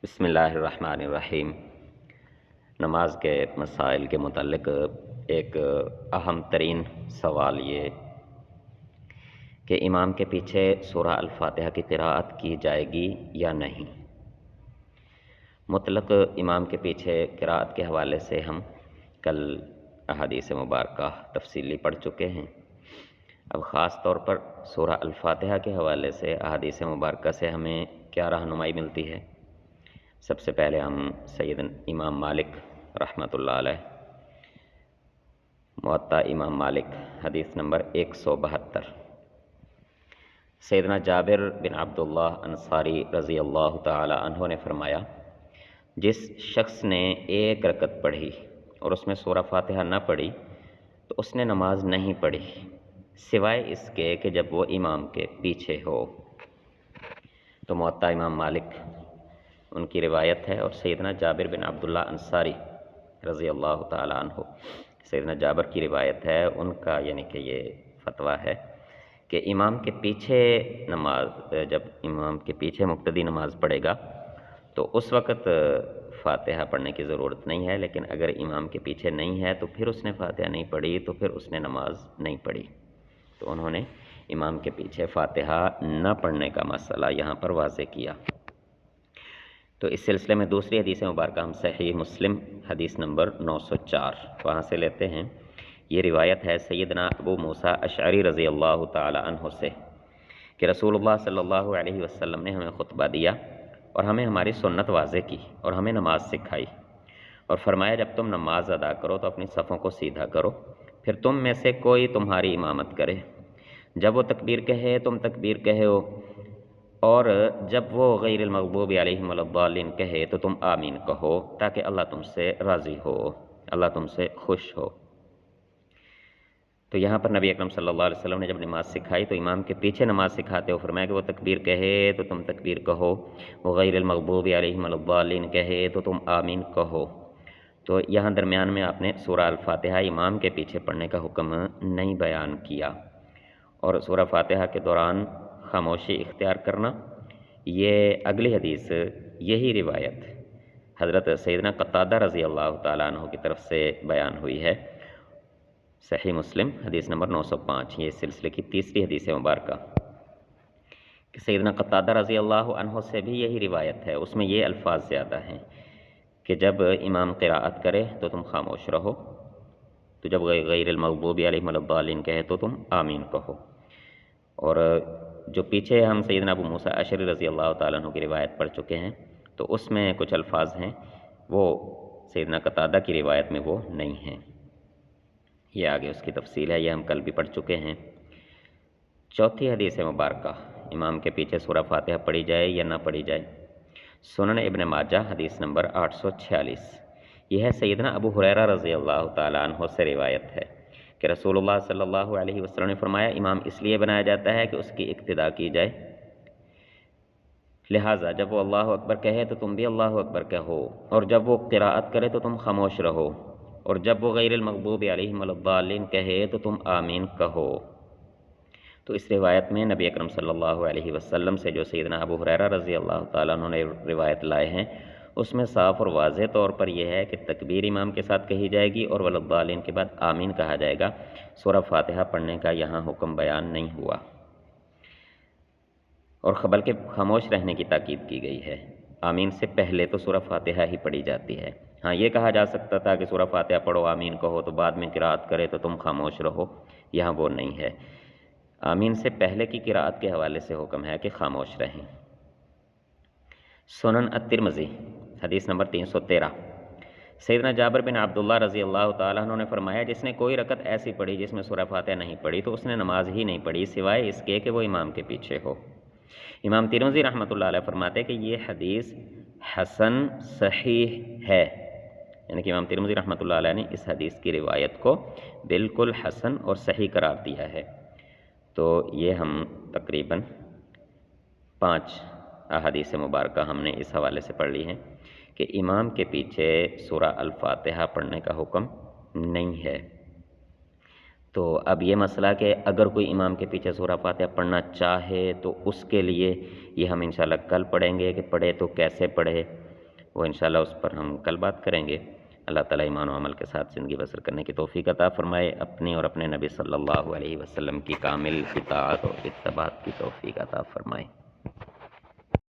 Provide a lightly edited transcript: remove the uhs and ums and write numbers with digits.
بسم اللہ الرحمن الرحیم۔ نماز کے مسائل کے متعلق ایک اہم ترین سوال یہ کہ امام کے پیچھے سورہ الفاتحہ کی قراءت کی جائے گی یا نہیں۔ مطلق امام کے پیچھے قراءت کے حوالے سے ہم کل احادیث مبارکہ تفصیلی پڑھ چکے ہیں۔ اب خاص طور پر سورہ الفاتحہ کے حوالے سے احادیث مبارکہ سے ہمیں کیا رہنمائی ملتی ہے۔ سب سے پہلے ہم سید امام مالک رحمۃ اللہ علیہ، موطا امام مالک، حدیث نمبر 172، سیدنا جابر بن عبداللہ انصاری رضی اللہ تعالی عنہ نے فرمایا، جس شخص نے ایک رکعت پڑھی اور اس میں سورہ فاتحہ نہ پڑھی تو اس نے نماز نہیں پڑھی، سوائے اس کے کہ جب وہ امام کے پیچھے ہو۔ تو موطا امام مالک ان کی روایت ہے، اور سیدنا جابر بن عبداللہ انصاری رضی اللہ تعالی عنہ، سیدنا جابر کی روایت ہے، ان کا یعنی کہ یہ فتویٰ ہے کہ امام کے پیچھے نماز، جب امام کے پیچھے مقتدی نماز پڑھے گا تو اس وقت فاتحہ پڑھنے کی ضرورت نہیں ہے، لیکن اگر امام کے پیچھے نہیں ہے تو پھر اس نے فاتحہ نہیں پڑھی تو پھر اس نے نماز نہیں پڑھی۔ تو انہوں نے امام کے پیچھے فاتحہ نہ پڑھنے کا مسئلہ یہاں پر واضح کیا۔ تو اس سلسلے میں دوسری حدیث مبارکہ ہم صحیح مسلم حدیث نمبر 904 وہاں سے لیتے ہیں۔ یہ روایت ہے سیدنا ابو موسیٰ اشعری رضی اللہ تعالی عنہ سے کہ رسول اللہ صلی اللہ علیہ وسلم نے ہمیں خطبہ دیا اور ہمیں ہماری سنت واضح کی اور ہمیں نماز سکھائی، اور فرمایا جب تم نماز ادا کرو تو اپنی صفوں کو سیدھا کرو، پھر تم میں سے کوئی تمہاری امامت کرے، جب وہ تکبیر کہے تم تکبیر کہو، اور جب وہ غیر المغضوب علیہم ولا الضالین کہے تو تم آمین کہو، تاکہ اللہ تم سے راضی ہو، اللہ تم سے خوش ہو۔ تو یہاں پر نبی اکرم صلی اللہ علیہ وسلم نے جب نماز سکھائی تو امام کے پیچھے نماز سکھاتے ہو فرمایا کہ وہ تکبیر کہے تو تم تکبیر کہو، وہ غیر المغضوب علیہم ولا الضالین کہے تو تم آمین کہو۔ تو یہاں درمیان میں آپ نے سورہ الفاتحہ امام کے پیچھے پڑھنے کا حکم نہیں بیان کیا، اور سورہ فاتحہ کے دوران خاموشی اختیار کرنا، یہ اگلی حدیث یہی روایت حضرت سیدنا قتادہ رضی اللہ تعالیٰ عنہ کی طرف سے بیان ہوئی ہے، صحیح مسلم حدیث نمبر 905۔ یہ اس سلسلے کی تیسری حدیث مبارکہ کہ سیدنا قتادہ رضی اللہ عنہ سے بھی یہی روایت ہے، اس میں یہ الفاظ زیادہ ہیں کہ جب امام قراءت کرے تو تم خاموش رہو، تو جب غیر المغضوب علیہم ولا الضالین کہے تو تم آمین کہو۔ اور جو پیچھے ہم سیدنا ابو موسیٰ اشعری رضی اللہ تعالیٰ عنہ کی روایت پڑھ چکے ہیں، تو اس میں کچھ الفاظ ہیں وہ سیدنا قتادہ کی روایت میں وہ نہیں ہیں، یہ آگے اس کی تفصیل ہے، یہ ہم کل بھی پڑھ چکے ہیں۔ چوتھی حدیث مبارکہ امام کے پیچھے سورہ فاتحہ پڑھی جائے یا نہ پڑھی جائے، سنن ابن ماجہ حدیث نمبر 846، یہ ہے سیدنا ابو ہریرہ رضی اللہ تعالیٰ عنہ سے روایت ہے کہ رسول اللہ صلی اللہ علیہ وسلم نے فرمایا، امام اس لیے بنایا جاتا ہے کہ اس کی اقتداء کی جائے، لہٰذا جب وہ اللہ اکبر کہے تو تم بھی اللہ اکبر کہو، اور جب وہ قراءت کرے تو تم خاموش رہو، اور جب وہ غیر المغضوب علیہم ولا الضالین کہے تو تم آمین کہو۔ تو اس روایت میں نبی اکرم صلی اللہ علیہ وسلم سے جو سیدنا ابو ہریرہ رضی اللہ تعالیٰ عنہ نے روایت لائے ہیں، اس میں صاف اور واضح طور پر یہ ہے کہ تکبیر امام کے ساتھ کہی جائے گی اور ولا الضالین کے بعد آمین کہا جائے گا، سورہ فاتحہ پڑھنے کا یہاں حکم بیان نہیں ہوا، اور بلکہ خاموش رہنے کی تاکید کی گئی ہے۔ آمین سے پہلے تو سورہ فاتحہ ہی پڑھی جاتی ہے۔ ہاں یہ کہا جا سکتا تھا کہ سورہ فاتحہ پڑھو آمین کہو تو بعد میں قراءت کرے تو تم خاموش رہو، یہاں وہ نہیں ہے، آمین سے پہلے کی قراءت کے حوالے سے حکم ہے کہ خاموش رہیں۔ سنن الترمذی حدیث نمبر 313، سیدنا جابر بن عبداللہ رضی اللہ تعالیٰ عنہ نے فرمایا، جس نے کوئی رکعت ایسی پڑھی جس میں سورہ فاتحہ نہیں پڑھی تو اس نے نماز ہی نہیں پڑھی، سوائے اس کے کہ وہ امام کے پیچھے ہو۔ امام ترمذی رحمۃ اللہ علیہ فرماتے کہ یہ حدیث حسن صحیح ہے، یعنی کہ امام ترمذی رحمۃ اللہ علیہ نے اس حدیث کی روایت کو بالکل حسن اور صحیح قرار دیا ہے۔ تو یہ ہم تقریباً 5 احادیث مبارکہ ہم نے اس حوالے سے پڑھ لی ہیں کہ امام کے پیچھے سورہ الفاتحہ پڑھنے کا حکم نہیں ہے۔ تو اب یہ مسئلہ کہ اگر کوئی امام کے پیچھے سورہ فاتحہ پڑھنا چاہے تو اس کے لیے یہ ہم انشاءاللہ کل پڑھیں گے کہ پڑھے تو کیسے پڑھے، وہ انشاءاللہ اس پر ہم کل بات کریں گے۔ اللہ تعالیٰ ایمان و عمل کے ساتھ زندگی بسر کرنے کی توفیق عطا فرمائے، اپنی اور اپنے نبی صلی اللہ علیہ وسلم کی کامل اطاعت اور اتباع کی توفیق عطا فرمائے۔